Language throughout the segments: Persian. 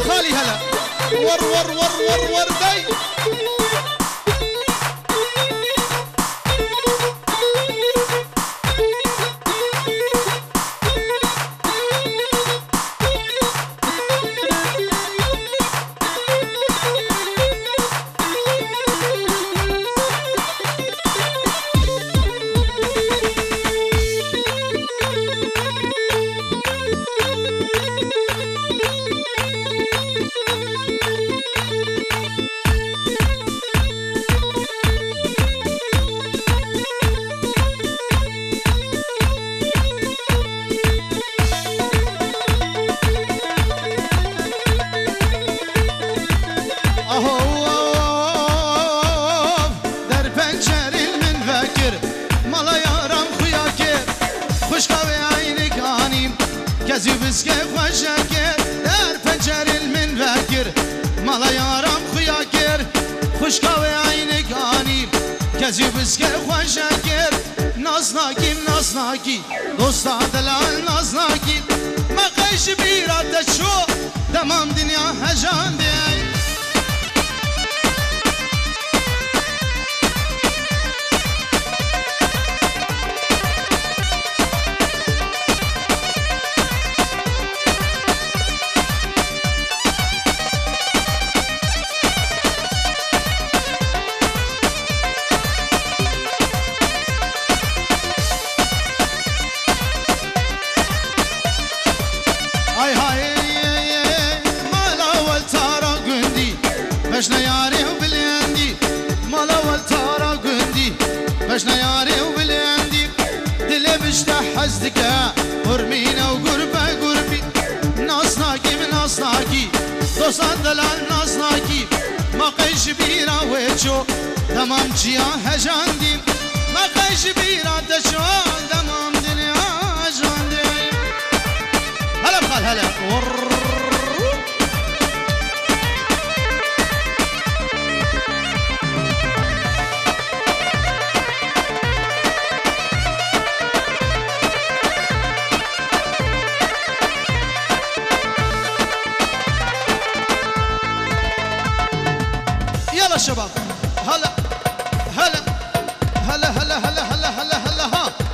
خالي هلا ور ور ور ور ور داي كزي بسكي خوشكر در پنجر المنفكر مالا يارم خياكر خوشكاوي عينك آني كزي بسكي خوشكر نازناكي نازناكي دوستا دلال نازناكي ما قيش بيرات شو تمام دنيا هجان دي بشنا ياري وبالياندي مالا والتارا قندي بشنا ياري وبالياندي دلي بشتح حزدك ورمينا وقربة قربي ناصناكي من ناصناكي دوسان دلال ناصناكي ما قيش بيرا ويتشو تمام جيا هجاندي ما قيش بيرا تشو تمام دنيا هجاندي هلا بخال هلا شباب هلا هلا هلا هلا هلا هلا هلا هلا ها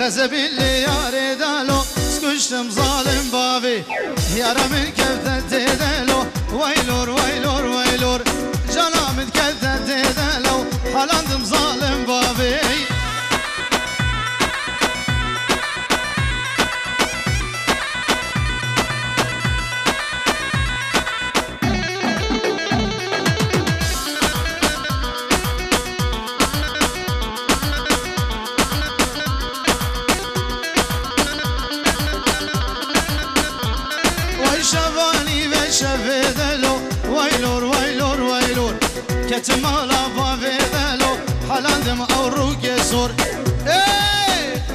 غزب اللي ياري دالو سكشتم ظالم بابي يارا من كذا تدالو ويلور ويلور ويلور جانا من كذا تدالو حلاندم ظالم بابي كتمالا بافيدالو حلاندم او روكي زور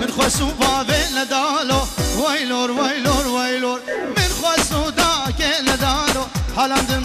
من خسو بافيدالو كل دالو ويلور ويلور ويلور من خسودا كل دالو حالا دم